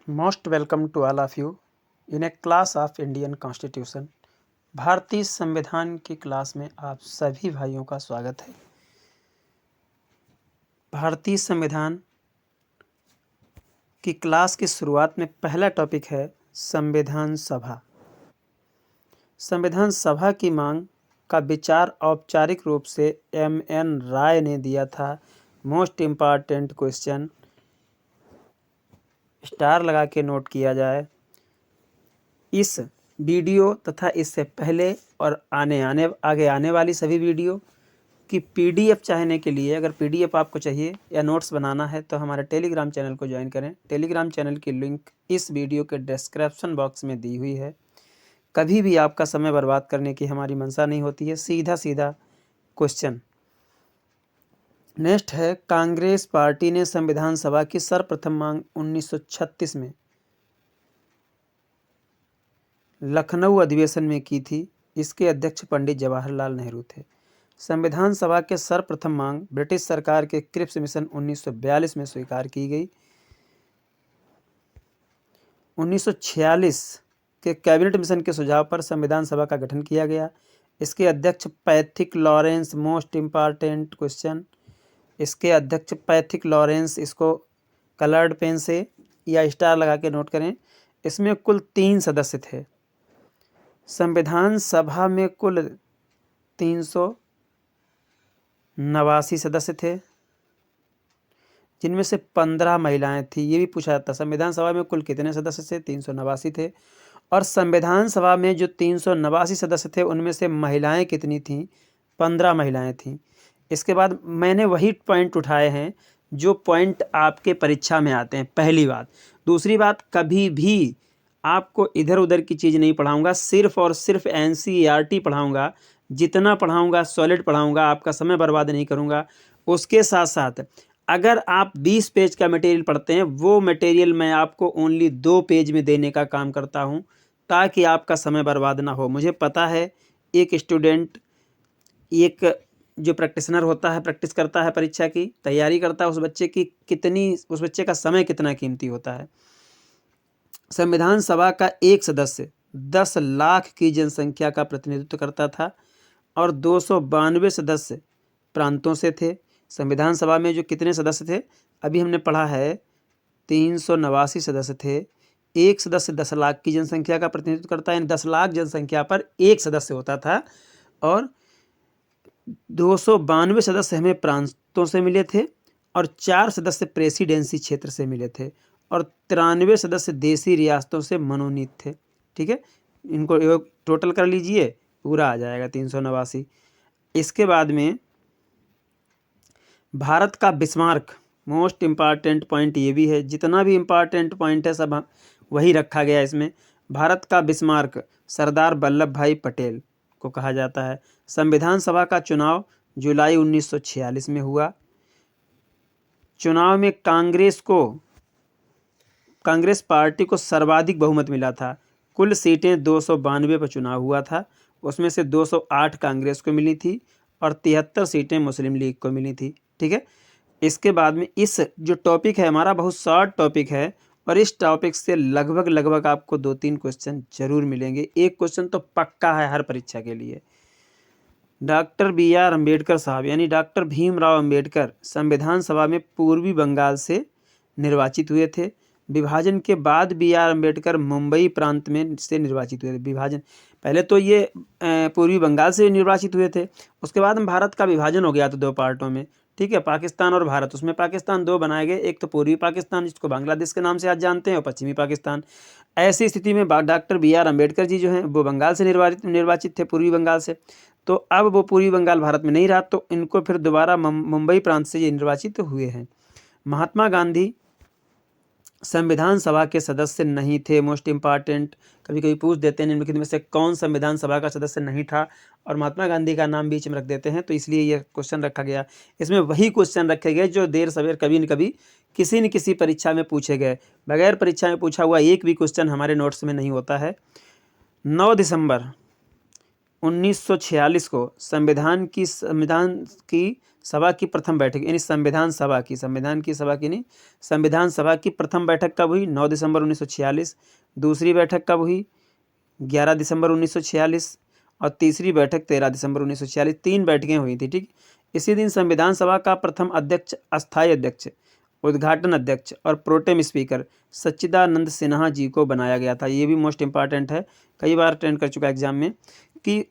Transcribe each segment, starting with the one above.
Most welcome to all of you in a class of Indian Constitution। भारतीय संविधान की class में आप सभी भाइयों का स्वागत है। भारतीय संविधान की क्लास की शुरुआत में पहला टॉपिक है संविधान सभा। संविधान सभा की मांग का विचार औपचारिक रूप से M.N. राय ने दिया था। मोस्ट इम्पॉर्टेंट क्वेश्चन स्टार लगा के नोट किया जाए। इस वीडियो तथा इससे पहले और आगे आने वाली सभी वीडियो की PDF चाहने के लिए, अगर PDF आपको चाहिए या नोट्स बनाना है तो हमारे टेलीग्राम चैनल को ज्वाइन करें। टेलीग्राम चैनल की लिंक इस वीडियो के डिस्क्रिप्शन बॉक्स में दी हुई है। कभी भी आपका समय बर्बाद करने की हमारी मंशा नहीं होती है। सीधा सीधा क्वेश्चन नेक्स्ट है, कांग्रेस पार्टी ने संविधान सभा की सर्वप्रथम मांग 1936 में लखनऊ अधिवेशन में की थी। इसके अध्यक्ष पंडित जवाहरलाल नेहरू थे। संविधान सभा के सर्वप्रथम मांग ब्रिटिश सरकार के क्रिप्स मिशन 1942 में स्वीकार की गई। 1946 के कैबिनेट मिशन के सुझाव पर संविधान सभा का गठन किया गया। इसके अध्यक्ष Pethick Lawrence. Most important question, इसके अध्यक्ष पैथिक लॉरेंस। इसको कलर्ड पेन से या स्टार लगा के नोट करें। इसमें कुल 3 सदस्य थे। संविधान सभा में कुल 389 सदस्य थे, जिनमें से 15 महिलाएं थी। ये भी पूछा जाता, संविधान सभा में कुल कितने सदस्य थे? 389 थे। और संविधान सभा में जो 389 सदस्य थे उनमें से महिलाएं कितनी थीं? 15 महिलाएं थीं। इसके बाद मैंने वही पॉइंट उठाए हैं जो पॉइंट आपके परीक्षा में आते हैं। पहली बात। दूसरी बात, कभी भी आपको इधर उधर की चीज़ नहीं पढ़ाऊंगा, सिर्फ और सिर्फ NCERT पढ़ाऊंगा। जितना पढ़ाऊंगा सॉलिड पढ़ाऊंगा, आपका समय बर्बाद नहीं करूंगा। उसके साथ साथ अगर आप 20 पेज का मटेरियल पढ़ते हैं, वो मटेरियल मैं आपको ओनली 2 पेज में देने का काम करता हूं, ताकि आपका समय बर्बाद ना हो। मुझे पता है एक स्टूडेंट, एक जो प्रैक्टिशनर होता है, प्रैक्टिस करता है, परीक्षा की तैयारी करता है, उस बच्चे का समय कितना कीमती होता है। संविधान सभा का एक सदस्य 10 लाख की जनसंख्या का प्रतिनिधित्व करता था और 292 सदस्य प्रांतों से थे। संविधान सभा में जो कितने सदस्य थे अभी हमने पढ़ा है, 389 सदस्य थे। एक सदस्य 10 लाख की जनसंख्या का प्रतिनिधित्व करता है, यानी 10 लाख जनसंख्या पर एक सदस्य होता था। और 292 सदस्य हमें प्रांतों से मिले थे और 4 सदस्य प्रेसिडेंसी क्षेत्र से मिले थे और 93 सदस्य देशी रियासतों से मनोनीत थे। ठीक है, इनको टोटल कर लीजिए, पूरा आ जाएगा 389। इसके बाद में भारत का बिस्मार्क। मोस्ट इम्पॉर्टेंट पॉइंट ये भी है, जितना भी इम्पॉर्टेंट पॉइंट है सब वही रखा गया इसमें। भारत का बिस्मार्क सरदार वल्लभ भाई पटेल को कहा जाता है। संविधान सभा का चुनाव जुलाई 1946 में हुआ। चुनाव में कांग्रेस पार्टी को सर्वाधिक बहुमत मिला था। कुल सीटें 292 पर चुनाव हुआ था, उसमें से 208 कांग्रेस को मिली थी और 73 सीटें मुस्लिम लीग को मिली थी। ठीक है, इसके बाद में इस जो टॉपिक है हमारा बहुत शॉर्ट टॉपिक है और इस टॉपिक से लगभग आपको 2-3 क्वेश्चन जरूर मिलेंगे। एक क्वेश्चन तो पक्का है हर परीक्षा के लिए। डॉक्टर BR अम्बेडकर साहब, यानी डॉक्टर भीमराव अम्बेडकर, संविधान सभा में पूर्वी बंगाल से निर्वाचित हुए थे। विभाजन के बाद BR अम्बेडकर मुंबई प्रांत में से निर्वाचित हुए थे। विभाजन पहले तो ये पूर्वी बंगाल से निर्वाचित हुए थे, उसके बाद में भारत का विभाजन हो गया था 2 पार्टों में। ठीक है, पाकिस्तान और भारत। उसमें पाकिस्तान 2 बनाए गए, एक तो पूर्वी पाकिस्तान जिसको बांग्लादेश के नाम से आज जानते हैं, और पश्चिमी पाकिस्तान। ऐसी स्थिति में डॉक्टर BR अम्बेडकर जी जो हैं वो बंगाल से निर्वाचित थे, पूर्वी बंगाल से। तो अब वो पूर्वी बंगाल भारत में नहीं रहा, तो इनको फिर दोबारा मुंबई प्रांत से ये निर्वाचित हुए हैं। महात्मा गांधी संविधान सभा के सदस्य नहीं थे। मोस्ट इम्पॉर्टेंट, कभी कभी पूछ देते हैं निम्नलिखित में से कौन संविधान सभा का सदस्य नहीं था, और महात्मा गांधी का नाम बीच में रख देते हैं, तो इसलिए यह क्वेश्चन रखा गया। इसमें वही क्वेश्चन रखे गए जो देर सवेर कभी न कभी किसी न किसी परीक्षा में पूछे गए। बगैर परीक्षा में पूछा हुआ एक भी क्वेश्चन हमारे नोट्स में नहीं होता है। 9 दिसंबर 1946 को संविधान की सभा की प्रथम बैठक यानी संविधान सभा की, संविधान की सभा की नहीं, संविधान सभा की प्रथम बैठक कब हुई? 9 दिसंबर 1946। दूसरी बैठक कब हुई? 11 दिसंबर 1946 और तीसरी बैठक 13 दिसंबर 1946। 3 बैठकें हुई थी, ठीक। इसी दिन संविधान सभा का प्रथम अध्यक्ष, अस्थायी अध्यक्ष, उद्घाटन अध्यक्ष और प्रोटेम स्पीकर सच्चिदानंद सिन्हा जी को बनाया गया था। ये भी मोस्ट इंपॉर्टेंट है, कई बार अटेंड कर चुका एग्जाम में, कि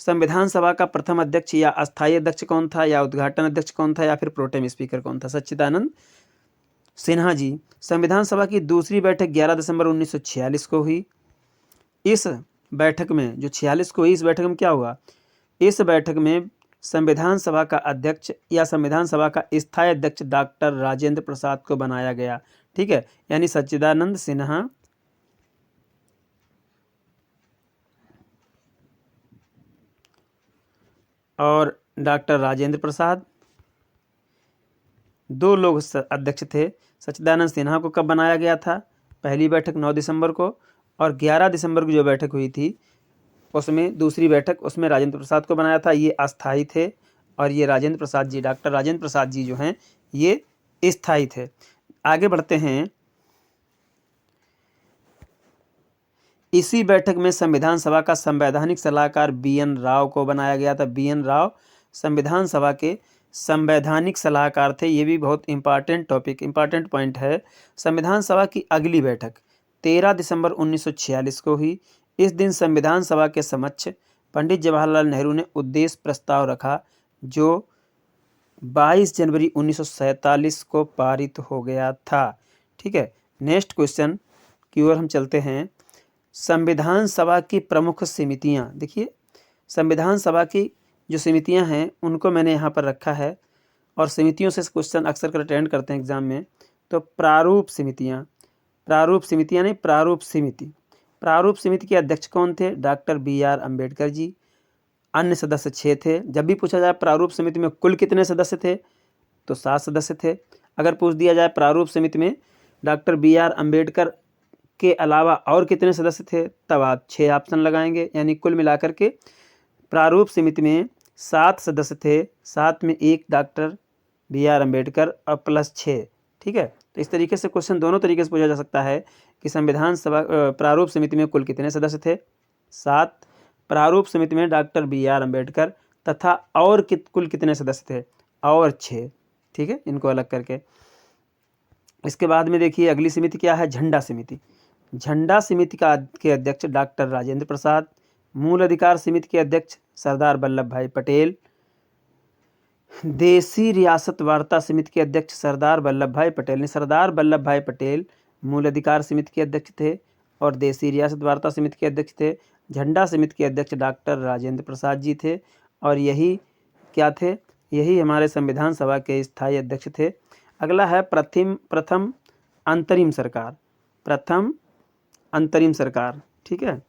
संविधान सभा का प्रथम अध्यक्ष या अस्थायी अध्यक्ष कौन था, या उद्घाटन अध्यक्ष कौन था, या फिर प्रोटेम स्पीकर कौन था? सच्चिदानंद सिन्हा जी। संविधान सभा की दूसरी बैठक 11 दिसंबर 1946 को हुई। इस बैठक में जो 46 को हुई, इस बैठक में क्या हुआ? इस बैठक में संविधान सभा का अध्यक्ष या संविधान सभा का स्थायी अध्यक्ष डॉक्टर राजेंद्र प्रसाद को बनाया गया, ठीक है। यानी सच्चिदानंद सिन्हा और डॉक्टर राजेंद्र प्रसाद, दो लोग अध्यक्ष थे। सच्चिदानंद सिन्हा को कब बनाया गया था? पहली बैठक 9 दिसंबर को, और 11 दिसंबर की जो बैठक हुई थी उसमें दूसरी बैठक, उसमें राजेंद्र प्रसाद को बनाया था। ये अस्थायी थे और ये राजेंद्र प्रसाद जी, डॉक्टर राजेंद्र प्रसाद जी जो हैं ये स्थायी थे। आगे बढ़ते हैं। इसी बैठक में संविधान सभा का संवैधानिक सलाहकार BN राव को बनाया गया था। BN राव संविधान सभा के संवैधानिक सलाहकार थे। ये भी बहुत इंपॉर्टेंट टॉपिक, इंपॉर्टेंट पॉइंट है। संविधान सभा की अगली बैठक 13 दिसंबर 1946 को हुई। इस दिन संविधान सभा के समक्ष पंडित जवाहरलाल नेहरू ने उद्देश्य प्रस्ताव रखा, जो 22 जनवरी 1947 को पारित हो गया था, ठीक है। नेक्स्ट क्वेश्चन की ओर हम चलते हैं। संविधान सभा की प्रमुख समितियां, देखिए संविधान सभा की जो समितियां हैं उनको मैंने यहाँ पर रखा है, और समितियों से क्वेश्चन अक्सर कर अटेंड करते हैं एग्जाम में। तो प्रारूप समितियां, प्रारूप समितियां नहीं, प्रारूप समिति। प्रारूप समिति के अध्यक्ष कौन थे? Doctor BR Ambedkar ji. अन्य सदस्य 6 थे। जब भी पूछा जाए प्रारूप समिति में कुल कितने सदस्य थे, तो 7 सदस्य थे। अगर पूछ दिया जाए प्रारूप समिति में डॉक्टर BR अम्बेडकर के अलावा और कितने सदस्य थे, तब आप 6 ऑप्शन लगाएंगे। यानी कुल मिलाकर के प्रारूप समिति में 7 सदस्य थे, 7 में 1 डॉक्टर BR अम्बेडकर और प्लस 6, ठीक है। तो इस तरीके से क्वेश्चन दोनों तरीके से पूछा जा सकता है कि संविधान सभा प्रारूप समिति में कुल कितने सदस्य थे, 7। प्रारूप समिति में डॉक्टर BR अम्बेडकर तथा और कुल कितने सदस्य थे, और 6, ठीक है। इनको अलग करके इसके बाद में देखिए अगली समिति क्या है, झंडा समिति। झंडा समिति के अध्यक्ष डॉक्टर राजेंद्र प्रसाद। मूल अधिकार समिति के अध्यक्ष सरदार वल्लभ भाई पटेल। देशी रियासत वार्ता समिति के अध्यक्ष सरदार वल्लभ भाई पटेल। सरदार वल्लभ भाई पटेल मूल अधिकार समिति के अध्यक्ष थे और देशी रियासत वार्ता समिति के अध्यक्ष थे। झंडा समिति के अध्यक्ष डॉक्टर राजेंद्र प्रसाद जी थे, और यही क्या थे, यही हमारे संविधान सभा के स्थायी अध्यक्ष थे। अगला है प्रथम अंतरिम सरकार। प्रथम अंतरिम सरकार, ठीक है।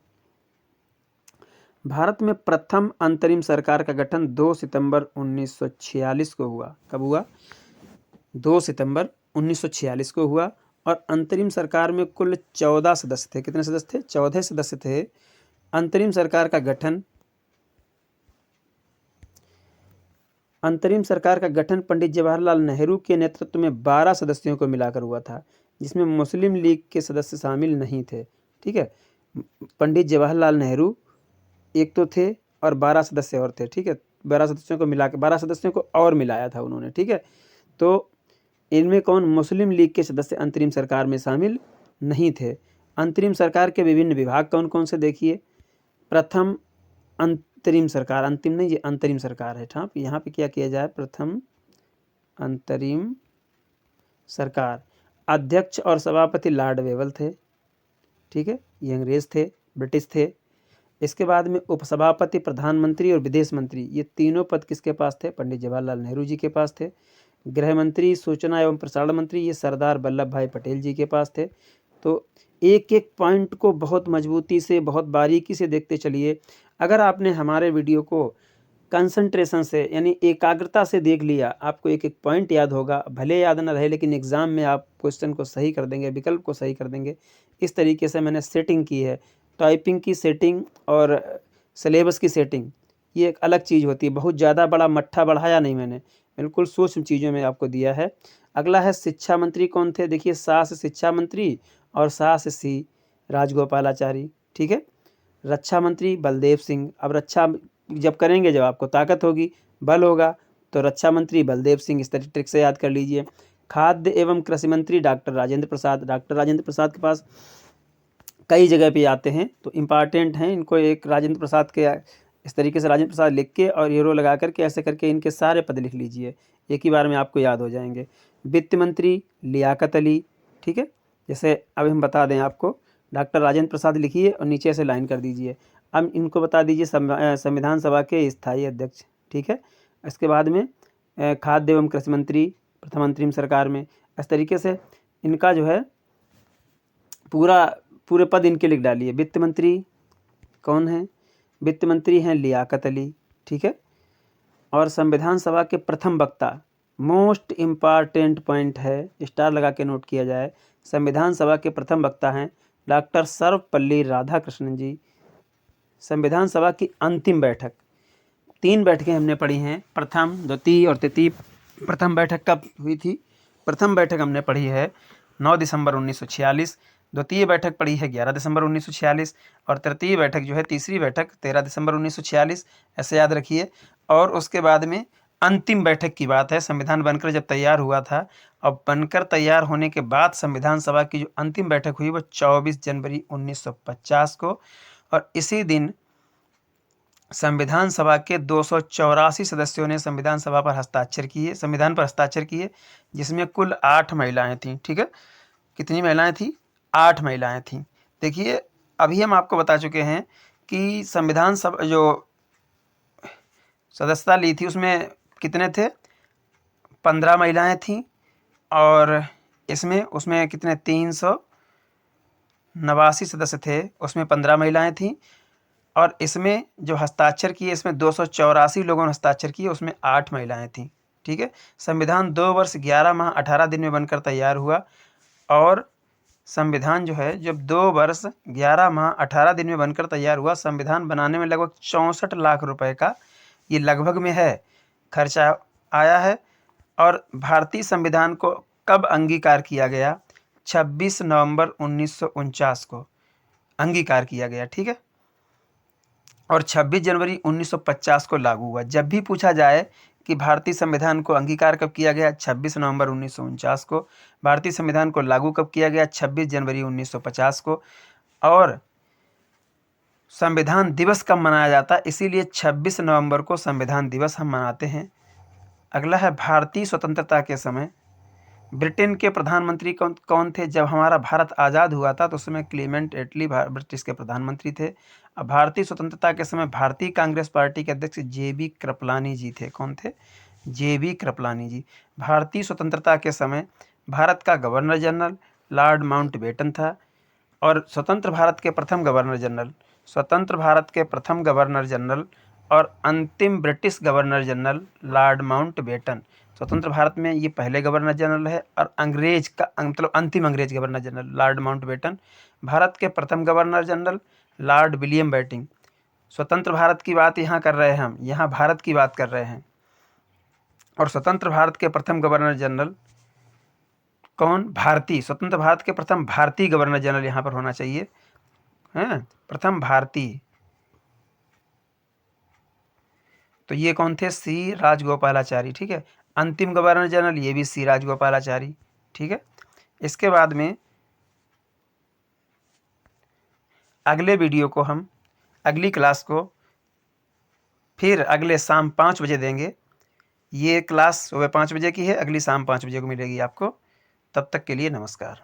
भारत में प्रथम अंतरिम सरकार का गठन 2 सितंबर 1946 को हुआ। कब हुआ? 2 सितंबर 1946 को हुआ। और अंतरिम सरकार में कुल 14 सदस्य थे। कितने सदस्य थे? 14 सदस्य थे। अंतरिम सरकार का गठन पंडित जवाहरलाल नेहरू के नेतृत्व में 12 सदस्यों को मिलाकर हुआ था, जिसमें मुस्लिम लीग के सदस्य शामिल नहीं थे, ठीक है। पंडित जवाहरलाल नेहरू एक तो थे और 12 सदस्य और थे, ठीक है। 12 सदस्यों को मिला के 12 सदस्यों को और मिलाया था उन्होंने, ठीक है। तो इनमें कौन? मुस्लिम लीग के सदस्य अंतरिम सरकार में शामिल नहीं थे। अंतरिम सरकार के विभिन्न विभाग कौन कौन से देखिए। प्रथम अंतरिम सरकार, अंतिम नहीं, ये अंतरिम सरकार है, ठीक। यहाँ पे क्या किया जाए, प्रथम अंतरिम सरकार। अध्यक्ष और सभापति लॉर्ड वेवल थे, ठीक है। ये अंग्रेज थे, ब्रिटिश थे। इसके बाद में उपसभापति, प्रधानमंत्री और विदेश मंत्री, ये तीनों पद किसके पास थे? पंडित जवाहरलाल नेहरू जी के पास थे। गृह मंत्री, सूचना एवं प्रसारण मंत्री, ये सरदार वल्लभ भाई पटेल जी के पास थे। तो एक एक पॉइंट को बहुत मजबूती से, बहुत बारीकी से देखते चलिए। अगर आपने हमारे वीडियो को कंसंट्रेशन से यानी एकाग्रता से देख लिया, आपको एक एक पॉइंट याद होगा। भले याद न रहे लेकिन एग्ज़ाम में आप क्वेश्चन को सही कर देंगे, विकल्प को सही कर देंगे। इस तरीके से मैंने सेटिंग की है। टाइपिंग की सेटिंग और सिलेबस की सेटिंग ये एक अलग चीज़ होती है। बहुत ज़्यादा बड़ा मट्ठा बढ़ाया नहीं मैंने, बिल्कुल सूक्ष्म चीज़ों में आपको दिया है। अगला है शिक्षा मंत्री कौन थे? देखिए सा से शिक्षा मंत्री और सा से सी राजगोपालाचारी, ठीक है। रक्षा मंत्री बलदेव सिंह। अब रक्षा जब करेंगे जब आपको ताकत होगी, बल होगा, तो रक्षा मंत्री बलदेव सिंह, इस तरह ट्रिक से याद कर लीजिए। खाद्य एवं कृषि मंत्री डॉक्टर राजेंद्र प्रसाद। डॉक्टर राजेंद्र प्रसाद के पास कई जगह पे आते हैं तो इम्पॉर्टेंट हैं, इनको एक राजेंद्र प्रसाद के इस तरीके से राजेंद्र प्रसाद लिख के और हीरो लगा करके ऐसे करके इनके सारे पद लिख लीजिए, एक ही बार में आपको याद हो जाएंगे। वित्त मंत्री लियाकत अली, ठीक है। जैसे अभी हम बता दें आपको, डॉक्टर राजेंद्र प्रसाद लिखिए और नीचे से लाइन कर दीजिए। अब इनको बता दीजिए संविधान सभा के स्थायी अध्यक्ष, ठीक है। इसके बाद में खाद्य एवं कृषि मंत्री प्रथम अंतरिम सरकार में, इस तरीके से इनका जो है पूरे पद इनके लिख डालिए। वित्त मंत्री कौन है? वित्त मंत्री हैं लियाकत अली, ठीक है। और संविधान सभा के प्रथम वक्ता, मोस्ट इम्पॉर्टेंट पॉइंट है, स्टार लगा के नोट किया जाए, संविधान सभा के प्रथम वक्ता हैं डॉक्टर सर्वपल्ली राधाकृष्णन जी। संविधान सभा की अंतिम बैठक, 3 बैठकें हमने पढ़ी हैं, प्रथम, द्वितीय और तृतीय। प्रथम बैठक कब हुई थी? प्रथम बैठक हमने पढ़ी है 9 दिसंबर 1946, द्वितीय बैठक पढ़ी है 11 दिसंबर 1946 और तृतीय बैठक जो है तीसरी बैठक 13 दिसंबर 1946, ऐसे याद रखिए। और उसके बाद में अंतिम बैठक की बात है, संविधान बनकर जब तैयार हुआ था, और बनकर तैयार होने के बाद संविधान सभा की जो अंतिम बैठक हुई वो 24 जनवरी 1950 को, और इसी दिन संविधान सभा के 284 सदस्यों ने संविधान सभा पर हस्ताक्षर किए, संविधान पर हस्ताक्षर किए, जिसमें कुल 8 महिलाएं थीं, ठीक है। कितनी महिलाएं थीं? 8 महिलाएं थीं। देखिए अभी हम आपको बता चुके हैं कि संविधान सभा जो सदस्यता ली थी उसमें कितने थे? 15 महिलाएं थीं, और उसमें कितने 389 सदस्य थे, उसमें 15 महिलाएं थीं, और इसमें जो हस्ताक्षर किए इसमें 284 लोगों ने हस्ताक्षर किए, उसमें 8 महिलाएं थीं, ठीक है। संविधान 2 वर्ष 11 माह 18 दिन में बनकर तैयार हुआ, और संविधान जो है जब 2 वर्ष 11 माह 18 दिन में बनकर तैयार हुआ, संविधान बनाने में लगभग 64 लाख रुपए का, ये लगभग में है, खर्चा आया है। और भारतीय संविधान को कब अंगीकार किया गया? 26 नवंबर 1949 को अंगीकार किया गया, ठीक है। और 26 जनवरी 1950 को लागू हुआ। जब भी पूछा जाए कि भारतीय संविधान को अंगीकार कब किया गया? 26 नवंबर 1949 को। भारतीय संविधान को लागू कब किया गया? 26 जनवरी 1950 को। और संविधान दिवस कब मनाया जाता है? इसीलिए 26 नवंबर को संविधान दिवस हम मनाते हैं। अगला है भारतीय स्वतंत्रता के समय ब्रिटेन के प्रधानमंत्री कौन थे? जब हमारा भारत आज़ाद हुआ था तो उस समय क्लीमेंट एटली ब्रिटिश के प्रधानमंत्री थे। अब भारतीय स्वतंत्रता के समय भारतीय कांग्रेस पार्टी के अध्यक्ष जे.बी. कृपलानी जी थे। कौन थे? जे.बी. कृपलानी जी। भारतीय स्वतंत्रता के समय भारत का गवर्नर जनरल लॉर्ड माउंटबेटन था, और स्वतंत्र भारत के प्रथम गवर्नर जनरल और अंतिम British governor general Lord Mountbatten. स्वतंत्र भारत में ये पहले गवर्नर जनरल है, और अंग्रेज का मतलब अंतिम अंग्रेज governor general Lord Mountbatten. Bharat के प्रथम governor general Lord William Bentinck. स्वतंत्र भारत की बात यहाँ कर रहे हैं, हम यहाँ भारत की बात कर रहे हैं। और स्वतंत्र भारत के प्रथम गवर्नर जनरल कौन? भारतीय। स्वतंत्र भारत के प्रथम भारतीय गवर्नर जनरल यहाँ पर होना चाहिए, हैं, प्रथम भारतीय। तो ये कौन थे? सी राजगोपालाचारी, ठीक है। अंतिम गवर्नर जनरल ये भी सी राजगोपालाचारी, ठीक है। इसके बाद में अगले वीडियो को हम अगली क्लास को फिर अगले शाम 5 बजे देंगे। ये क्लास सुबह 5 बजे की है, अगली शाम 5 बजे को मिलेगी आपको। तब तक के लिए नमस्कार।